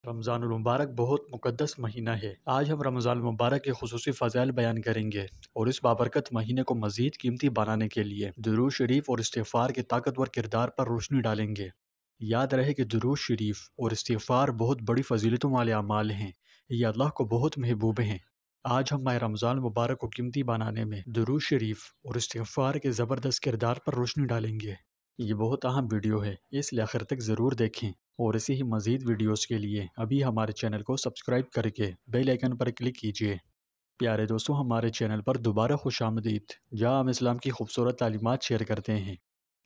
رمضان المبارک بہت مقدس مہینہ ہے۔ آج ہم رمضان المبارک کے خصوصی فضائل بیان کریں گے اور اس بابرکت مہینے کو مزید قیمتی بنانے کے لیے درود شریف اور استغفار کے طاقتور کردار پر روشنی ڈالیں گے۔ یاد رہے کہ درود شریف اور استغفار بہت بڑی فضیلتوں والے اعمال ہیں۔ یہ اللہ کو بہت محبوب ہیں۔ آج ہم ماہ رمضان المبارک کو قیمتی بنانے میں درود شریف اور استغفار کے زبردست کردار پر روشنی ڈالیں گے۔ یہ بہت اہم ویڈیو ہے، اس لیے آخر تک ضرور دیکھیں، اور اسی ہی مزید ویڈیوز کے لیے ابھی ہمارے چینل کو سبسکرائب کر کے بیل آئیکن پر کلک کیجیے۔ پیارے دوستوں، ہمارے چینل پر دوبارہ خوش آمدید، جہاں ہم اسلام کی خوبصورت تعلیمات شیئر کرتے ہیں۔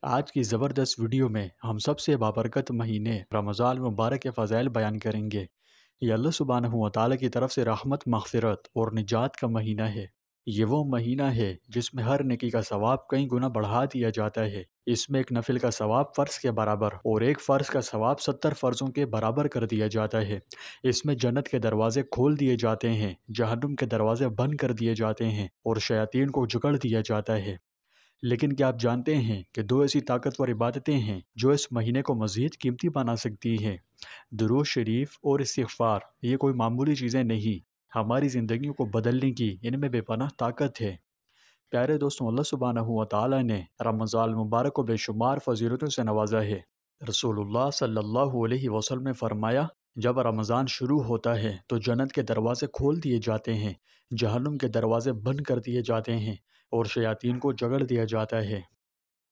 آج کی زبردست ویڈیو میں ہم سب سے بابرکت مہینے رمضان المبارک کے فضائل بیان کریں گے۔ یہ اللہ سبحانہ و تعالیٰ کی طرف سے رحمت، مغفرت اور نجات کا مہینہ ہے۔ یہ وہ مہینہ ہے جس میں ہر نیکی کا ثواب کئی گنا بڑھا دیا جاتا ہے۔ اس میں ایک نفل کا ثواب فرض کے برابر اور ایک فرض کا ثواب 70 فرضوں کے برابر کر دیا جاتا ہے۔ اس میں جنت کے دروازے کھول دیے جاتے ہیں، جہنم کے دروازے بند کر دیے جاتے ہیں اور شیاطین کو جکڑ دیا جاتا ہے۔ لیکن کیا آپ جانتے ہیں کہ دو ایسی طاقتور عبادتیں ہیں جو اس مہینے کو مزید قیمتی بنا سکتی ہیں؟ درود شریف اور استغفار۔ یہ کوئی معمولی چیزیں نہیں، ہماری زندگیوں کو بدلنے کی ان میں بے پناہ طاقت ہے۔ پیارے دوستوں، اللہ سبحانہ و تعالیٰ نے رمضان المبارک کو بے شمار فضیلتوں سے نوازا ہے۔ رسول اللہ صلی اللہ علیہ وسلم نے فرمایا، جب رمضان شروع ہوتا ہے تو جنت کے دروازے کھول دیے جاتے ہیں، جہنم کے دروازے بند کر دیے جاتے ہیں اور شیاطین کو جکڑ دیا جاتا ہے۔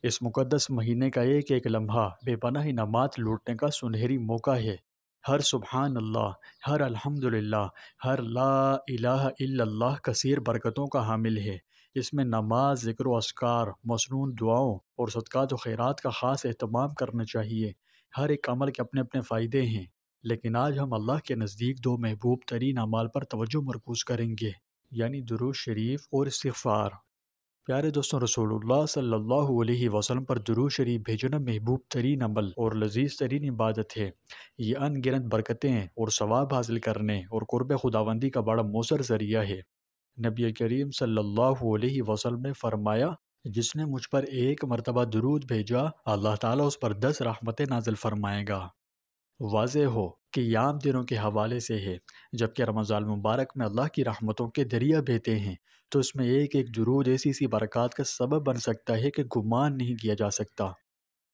اس مقدس مہینے کا ایک ایک لمحہ بے پناہ انعامات لوٹنے کا سنہری موقع ہے۔ ہر سبحان اللہ، ہر الحمدللہ، ہر لا الہ الا اللہ کثیر برکتوں کا حامل ہے۔ اس میں نماز، ذکر و اذکار، مسنون دعاؤں اور صدقات و خیرات کا خاص اہتمام کرنا چاہیے۔ ہر ایک عمل کے اپنے اپنے فائدے ہیں، لیکن آج ہم اللہ کے نزدیک دو محبوب ترین اعمال پر توجہ مرکوز کریں گے، یعنی درود شریف اور استغفار۔ پیارے دوستوں، رسول اللہ صلی اللہ علیہ وسلم پر درود شریف بھیجنا محبوب ترین عمل اور لذیذ ترین عبادت ہے۔ یہ ان گنت برکتیں اور ثواب حاصل کرنے اور قرب خداوندی کا بڑا مؤثر ذریعہ ہے۔ نبی کریم صلی اللہ علیہ وسلم نے فرمایا، جس نے مجھ پر ایک مرتبہ درود بھیجا، اللہ تعالیٰ اس پر 10 رحمتیں نازل فرمائے گا۔ واضح ہو کہ یہ عام دنوں کے حوالے سے ہے، جبکہ رمضان المبارک میں اللہ کی رحمتوں کے دریا بہتے ہیں، تو اس میں ایک ایک درود ایسی سی برکات کا سبب بن سکتا ہے کہ گمان نہیں کیا جا سکتا۔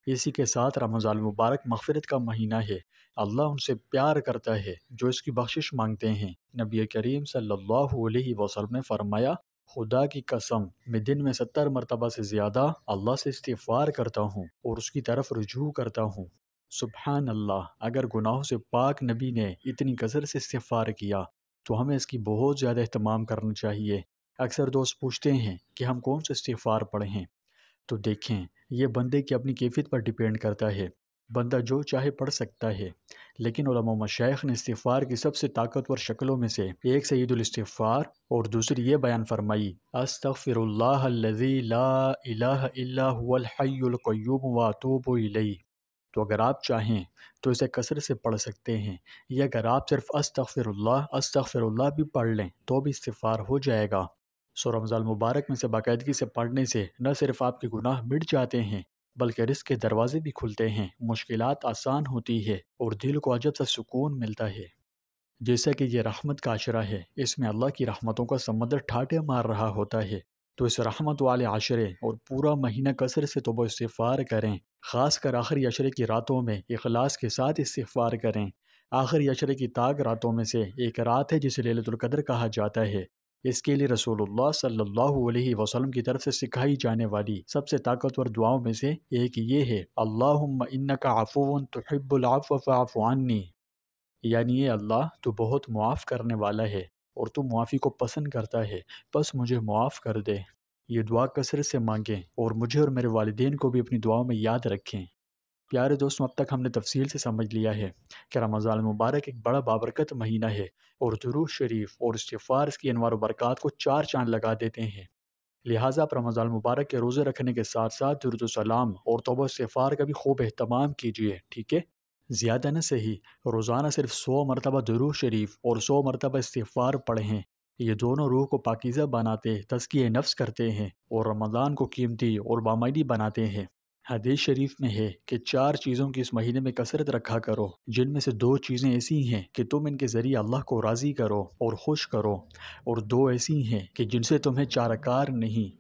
اسی کے ساتھ رمضان المبارک مغفرت کا مہینہ ہے۔ اللہ ان سے پیار کرتا ہے جو اس کی بخشش مانگتے ہیں۔ نبی کریم صلی اللہ علیہ وسلم نے فرمایا، خدا کی قسم، میں دن میں 70 مرتبہ سے زیادہ اللہ سے استغفار کرتا ہوں اور اس کی طرف رجوع کرتا ہوں۔ سبحان اللہ! اگر گناہوں سے پاک نبی نے اتنی کثرت سے استغفار کیا تو ہمیں اس کی بہت زیادہ اہتمام کرنا چاہیے۔ اکثر دوست پوچھتے ہیں کہ ہم کون سے استغفار پڑھیں، تو دیکھیں، یہ بندے کی اپنی کیفیت پر ڈیپینڈ کرتا ہے۔ بندہ جو چاہے پڑھ سکتا ہے، لیکن علماء و مشائخ نے استغفار کی سب سے طاقتور شکلوں میں سے ایک سید الاستغفار اور دوسری یہ بیان فرمائی، استغفر اللہ الذی لا الہ الا هو الحی القیوم واتوب الیہ۔ تو اگر آپ چاہیں تو اسے کثرت سے پڑھ سکتے ہیں، یا اگر آپ صرف استغفر اللہ بھی پڑھ لیں تو بھی استغفار ہو جائے گا۔ رمضان المبارک میں سے باقاعدگی سے پڑھنے سے نہ صرف آپ کے گناہ مٹ جاتے ہیں، بلکہ رزق کے دروازے بھی کھلتے ہیں، مشکلات آسان ہوتی ہے اور دل کو عجب سا سکون ملتا ہے۔ جیسا کہ یہ رحمت کا عشرہ ہے، اس میں اللہ کی رحمتوں کا سمندر ٹھاٹھے مار رہا ہوتا ہے، تو اس رحمت والے عشرے اور پورا مہینہ کثرت سے توبہ استغفار کریں۔ خاص کر آخری عشرے کی راتوں میں اخلاص کے ساتھ استغفار کریں۔ آخری عشرے کی طاق راتوں میں سے ایک رات ہے جسے لیلۃ القدر کہا جاتا ہے۔ اس کے لیے رسول اللہ صلی اللہ علیہ وسلم کی طرف سے سکھائی جانے والی سب سے طاقتور دعاؤں میں سے ایک یہ ہے، اللہم انک عفو تحب العفو فاعف عنی، یعنی اے اللہ، تو بہت معاف کرنے والا ہے اور تو معافی کو پسند کرتا ہے، بس مجھے معاف کر دے۔ یہ دعا کثرت سے مانگیں اور مجھے اور میرے والدین کو بھی اپنی دعاؤں میں یاد رکھیں۔ پیارے دوستوں، اب تک ہم نے تفصیل سے سمجھ لیا ہے کہ رمضان المبارک ایک بڑا بابرکت مہینہ ہے، اور درود شریف اور استغفار اس کی انوار و برکات کو 4 چاند لگا دیتے ہیں۔ لہٰذا آپ رمضان المبارک کے روزے رکھنے کے ساتھ ساتھ درود و سلام اور توبہ استغفار کا بھی خوب اہتمام کیجیے، ٹھیک ہے؟ زیادہ نہ صحیح، روزانہ صرف 100 مرتبہ درود شریف اور 100 مرتبہ استغفار پڑھیں۔ یہ دونوں روح کو پاکیزہ بناتے، تزکیہ نفس کرتے ہیں اور رمضان کو قیمتی اور بامعنی بناتے ہیں۔ حدیث شریف میں ہے کہ 4 چیزوں کی اس مہینے میں کثرت رکھا کرو، جن میں سے 2 چیزیں ایسی ہیں کہ تم ان کے ذریعے اللہ کو راضی کرو اور خوش کرو، اور 2 ایسی ہیں کہ جن سے تمہیں چارہ کار نہیں۔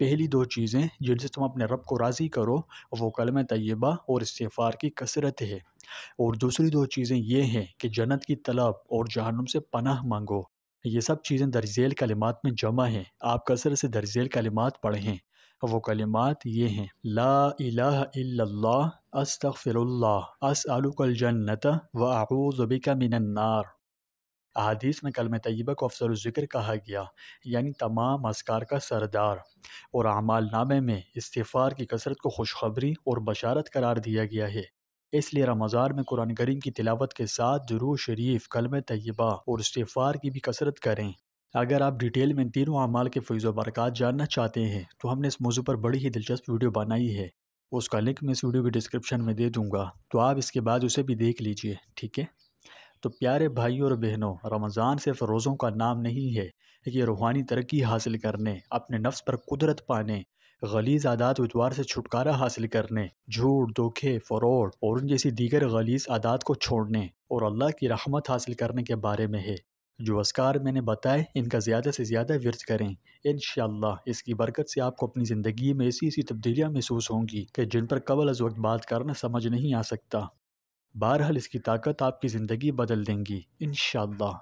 پہلی 2 چیزیں جن سے تم اپنے رب کو راضی کرو وہ کلمہ طیبہ اور استغفار کی کثرت ہے، اور دوسری 2 چیزیں یہ ہیں کہ جنت کی طلب اور جہنم سے پناہ مانگو۔ یہ سب چیزیں درج ذیل کلمات میں جمع ہیں، آپ کثرت سے درج ذیل کلمات پڑھیں۔ وہ کلمات یہ ہیں: لا الہ الا اللہ، استغفر اللہ، اسألک الجنت واعوذ بک من النار۔ احادیث میں کلمہ طیبہ کو افضل الذکر کہا گیا، یعنی تمام اذکار کا سردار، اور اعمال نامے میں استغفار کی کثرت کو خوشخبری اور بشارت قرار دیا گیا ہے۔ اس لیے رمضان میں قرآن کریم کی تلاوت کے ساتھ درود شریف، کلمہ طیبہ اور استغفار کی بھی کثرت کریں۔ اگر آپ ڈیٹیل میں ان تینوں اعمال کے فیض و برکات جاننا چاہتے ہیں تو ہم نے اس موضوع پر بڑی ہی دلچسپ ویڈیو بنائی ہے، اس کا لنک میں اس ویڈیو کی ڈسکرپشن میں دے دوں گا، تو آپ اس کے بعد اسے بھی دیکھ لیجئے، ٹھیک ہے؟ تو پیارے بھائیوں اور بہنوں، رمضان صرف روزوں کا نام نہیں ہے، یہ روحانی ترقی حاصل کرنے، اپنے نفس پر قدرت پانے، غلیظ عادات و اتوار سے چھٹکارا حاصل کرنے، جھوٹ، دھوکے، فراڈ اور ان جیسی دیگر غلیظ عادات کو چھوڑنے اور اللہ کی رحمت حاصل کرنے کے بارے میں ہے۔ جو اذکار میں نے بتائے ان کا زیادہ سے زیادہ ورد کریں، انشاءاللہ اس کی برکت سے آپ کو اپنی زندگی میں ایسی تبدیلیاں محسوس ہوں گی کہ جن پر قبل از وقت بات کرنا سمجھ نہیں آ سکتا۔ بہرحال اس کی طاقت آپ کی زندگی بدل دیں گی انشاءاللہ۔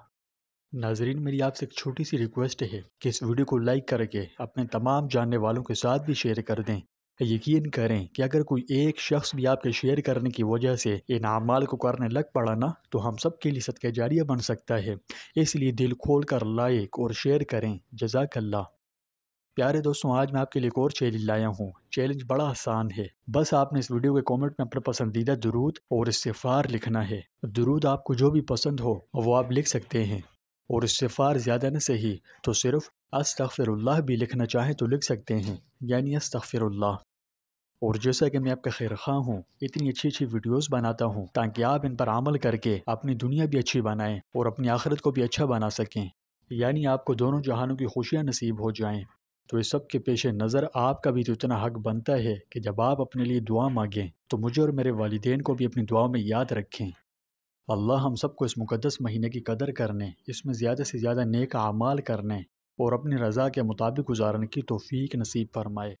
ناظرین، میری آپ سے ایک چھوٹی سی ریکویسٹ ہے کہ اس ویڈیو کو لائک کر کے اپنے تمام جاننے والوں کے ساتھ بھی شیئر کر دیں۔ یقین کریں کہ اگر کوئی ایک شخص بھی آپ کے شیئر کرنے کی وجہ سے ان اعمال کو کرنے لگ پڑا نا تو ہم سب کے لیے صدقہ جاریہ بن سکتا ہے۔ اس لیے دل کھول کر لائک اور شیئر کریں، جزاک اللہ۔ پیارے دوستوں، آج میں آپ کے لیے ایک اور چیلنج لایا ہوں۔ چیلنج بڑا آسان ہے، بس آپ نے اس ویڈیو کے کامنٹ میں اپنا پسندیدہ درود اور استغفار لکھنا ہے۔ درود آپ کو جو بھی پسند ہو وہ آپ لکھ سکتے ہیں، اور استغفار زیادہ نہ صحیح تو صرف استغفر اللہ بھی لکھنا چاہیں تو لکھ سکتے ہیں، یعنی استغفر اللہ۔ اور جیسا کہ میں آپ کا خیر خواہ ہوں، اتنی اچھی اچھی ویڈیوز بناتا ہوں تاکہ آپ ان پر عمل کر کے اپنی دنیا بھی اچھی بنائیں اور اپنی آخرت کو بھی اچھا بنا سکیں، یعنی آپ کو دونوں جہانوں کی خوشیاں نصیب ہو جائیں۔ تو اس سب کے پیش نظر آپ کا بھی تو اتنا حق بنتا ہے کہ جب آپ اپنے لیے دعا مانگیں تو مجھے اور میرے والدین کو بھی اپنی دعا میں یاد رکھیں۔ اللہ ہم سب کو اس مقدس مہینے کی قدر کرنے، اس میں زیادہ سے زیادہ نیک اعمال کرنے اور اپنی رضا کے مطابق گزارنے کی توفیق نصیب فرمائے۔